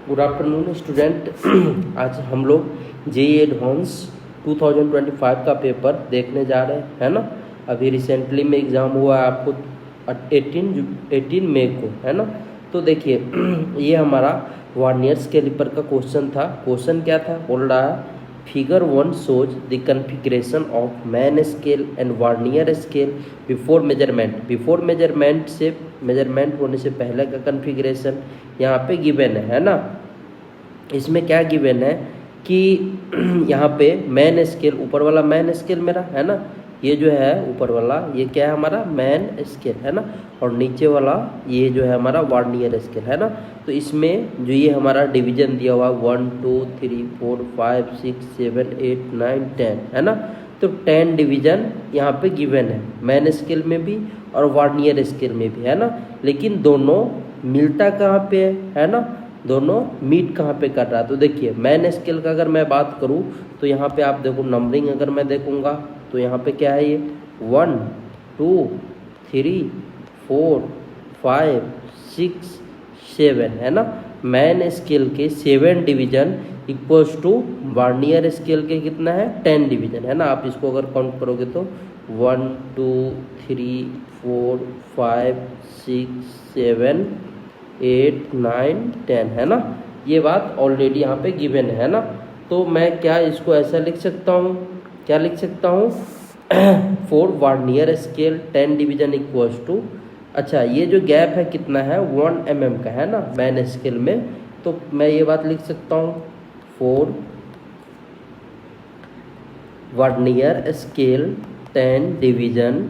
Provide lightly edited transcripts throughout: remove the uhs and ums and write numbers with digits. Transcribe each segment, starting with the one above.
Good afternoon student. आज हम लोग जेईई एडवांस 2025 का पेपर देखने जा रहे हैं, है ना। अभी रिसेंटली में एग्ज़ाम हुआ है आपको 18 मई को, है ना। तो देखिए ये हमारा वर्नियर कैलिपर का क्वेश्चन था। क्वेश्चन क्या था, बोल रहा है figure 1 shows the configuration of main scale and vernier scale before measurement. Before measurement से मेजरमेंट होने से पहले का कन्फिग्रेशन यहाँ पे गिवन है ना। इसमें क्या गिवन है कि यहाँ पे मैन स्केल, ऊपर वाला मैन स्केल मेरा है ना, ये जो है ऊपर वाला ये क्या है हमारा मैन स्केल है ना, और नीचे वाला ये जो है हमारा वर्नियर स्केल है ना। तो इसमें जो ये हमारा डिवीजन दिया हुआ 1 2 3 4 5 6 7 8 9 10 है ना। तो 10 डिवीजन यहाँ पे गिवन है, मैन स्केल में भी और वर्नियर स्केल में भी, है ना। लेकिन दोनों मिलता कहाँ पे है ना, दोनों मीट कहाँ पे कर रहा है। तो देखिए मैन स्केल का अगर मैं बात करूँ तो यहाँ पे आप देखो नंबरिंग अगर मैं देखूँगा तो यहाँ पे क्या है, ये 1 2 3 4 5 6 7 है ना। मैन स्केल के 7 division equals to vernier scale के कितना है 10 डिवीजन है ना। आप इसको अगर काउंट करोगे तो 1 2 3 4 5 6 7 8 9 10 है ना। ये बात ऑलरेडी यहाँ पे गिवन है ना। तो मैं क्या इसको ऐसा लिख सकता हूँ, क्या लिख सकता हूँ for vernier scale 10 division equals to, अच्छा ये जो गैप है कितना है 1 mm का है ना मैन स्केल में। तो मैं ये बात लिख सकता हूँ for vernier scale 10 division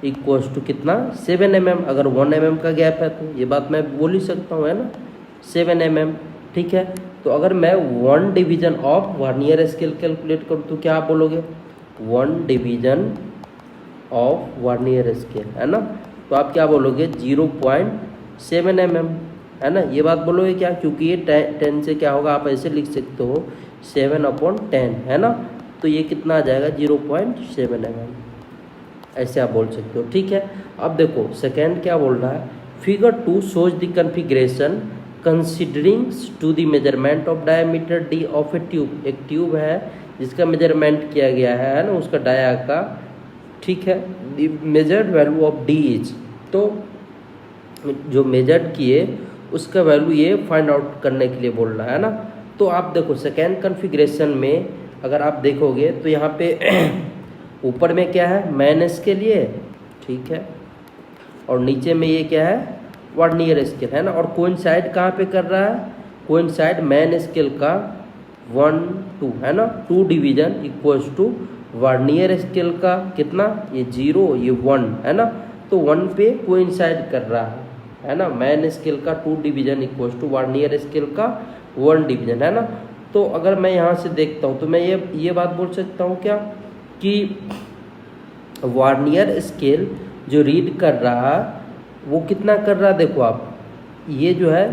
equals to कितना 7 mm। अगर 1 mm का गैप है तो ये बात मैं बोल ही सकता हूँ है ना 7 mm, ठीक है। तो अगर मैं 1 division of vernier scale calculate करूँ तो क्या आप बोलोगे 1 डिवीजन ऑफ वर्नियर स्केल है ना। तो आप क्या बोलोगे 0.7 mm है ना। ये बात बोलोगे क्या, क्योंकि ये 10 से क्या होगा आप ऐसे लिख सकते हो 7/10 है ना। तो ये कितना आ जाएगा 0.7 mm, ऐसे आप बोल सकते हो, ठीक है। अब देखो सेकेंड क्या बोल रहा है, figure 2 shows the configuration considering to the measurement of diameter D of a tube. एक ट्यूब है जिसका मेजरमेंट किया गया है ना, उसका डाया का, ठीक है। The measured value of D is, तो जो मेजर्ड किए उसका वैल्यू ये फाइंड आउट करने के लिए बोल रहा है ना। तो आप देखो सेकेंड कन्फिग्रेशन में अगर आप देखोगे तो यहाँ पे ऊपर में क्या है मैन स्केल ये, ठीक है, और नीचे में ये क्या है वर्नियर स्केल है ना। और कोइंसाइड कहाँ पे कर रहा है, कोइंसाइड मैन स्केल का 1 2 है ना, 2 division equals to vernier scale का कितना ये 0 ये 1 है ना। तो 1 पे कोइंसाइड कर रहा है ना। मैन स्केल का 2 division equals to vernier scale का 1 डिवीजन है ना। तो अगर मैं यहाँ से देखता हूँ तो मैं ये बात बोल सकता हूँ क्या कि वर्नियर स्केल जो रीड कर रहा है वो कितना कर रहा है, देखो आप ये जो है,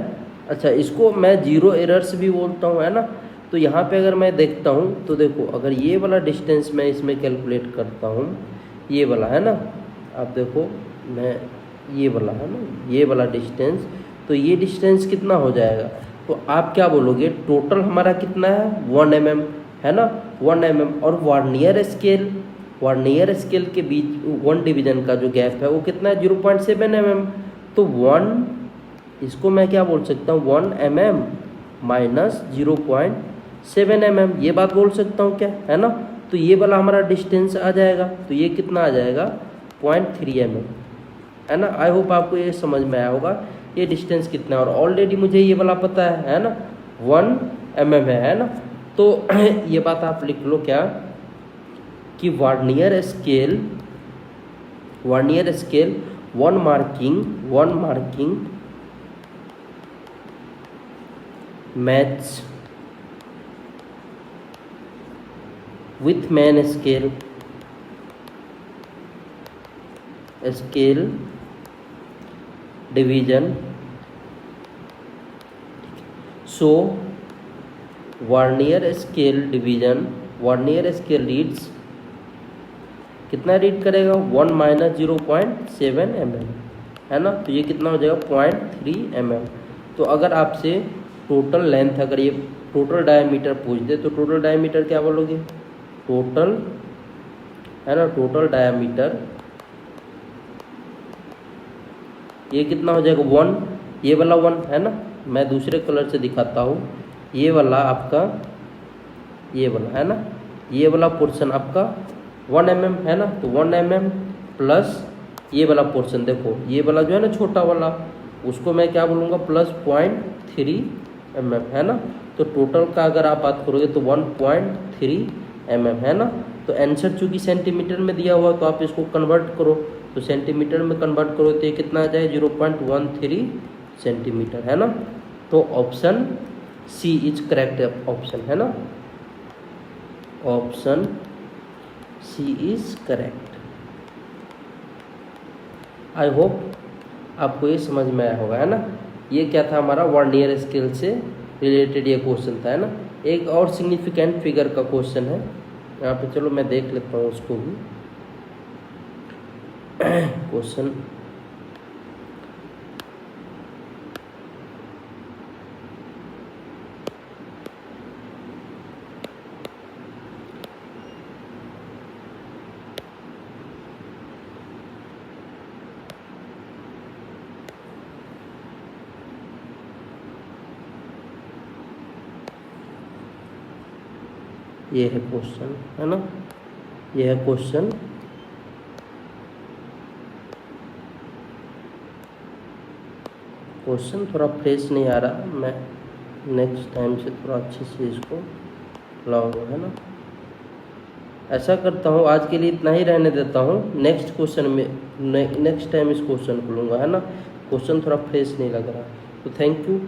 अच्छा इसको मैं 0 एरर्स भी बोलता हूँ है ना। तो यहाँ पे अगर मैं देखता हूँ तो देखो अगर ये वाला डिस्टेंस मैं इसमें कैलकुलेट करता हूँ, ये वाला है ना, आप देखो मैं ये वाला है ना, ये वाला डिस्टेंस, तो ये डिस्टेंस कितना हो जाएगा, तो आप क्या बोलोगे टोटल हमारा कितना है 1 mm है ना, 1 mm। और वर्नियर स्केल के बीच 1 डिवीजन का जो गैप है वो कितना है 0.7 mm। तो 1 इसको मैं क्या बोल सकता हूँ 1 mm माइनस 0.7 mm, ये बात बोल सकता हूँ क्या, है ना। तो ये वाला हमारा डिस्टेंस आ जाएगा, तो ये कितना आ जाएगा 0.3 mm है ना। आई होप आपको ये समझ में आया होगा ये डिस्टेंस कितना है। और ऑलरेडी मुझे ये वाला पता है ना 1 mm है ना। तो ये बात आप लिख लो क्या कि vernier scale 1 marking match with main scale division, so vernier scale reads कितना रीड करेगा 1 - 0.7 mm है ना, तो ये कितना हो जाएगा 0.3 mm। तो अगर आपसे टोटल लेंथ, अगर ये टोटल डायमीटर पूछ दे तो टोटल डायमीटर क्या बोलोगे, टोटल, है ना, टोटल डायमीटर ये कितना हो जाएगा 1, ये वाला 1 है ना, मैं दूसरे कलर से दिखाता हूँ, ये वाला आपका, ये वाला है ना, ये वाला पोर्शन आपका 1 mm है ना, तो 1 mm प्लस ये वाला पोर्शन, देखो ये वाला जो है ना छोटा वाला, उसको मैं क्या बोलूँगा प्लस 0.3 mm है ना, तो टोटल का अगर आप बात करोगे तो 1.3 mm है ना। तो आंसर चूँकि सेंटीमीटर में दिया हुआ तो आप इसको कन्वर्ट करो, तो सेंटीमीटर में कन्वर्ट करो तो ये कितना आ जाए 0.13 सेंटीमीटर है ना। तो option C is correct option है ना, option C is correct. I hope आपको ये समझ में आया होगा, है ना। ये क्या था हमारा वर्नियर स्केल से रिलेटेड ये क्वेश्चन था, है ना। एक और सिग्निफिकेंट फिगर का क्वेश्चन है यहाँ पे, चलो मैं देख लेता हूँ उसको भी। क्वेश्चन ये है क्वेश्चन, है ना, ये है क्वेश्चन। क्वेश्चन थोड़ा फ्रेश नहीं आ रहा, मैं नेक्स्ट टाइम से थोड़ा अच्छे से इसको लाऊंगा, है ना। ऐसा करता हूँ आज के लिए इतना ही रहने देता हूँ, नेक्स्ट क्वेश्चन में नेक्स्ट टाइम इस क्वेश्चन को लूँगा, है ना। क्वेश्चन थोड़ा फ्रेश नहीं लग रहा, तो थैंक यू।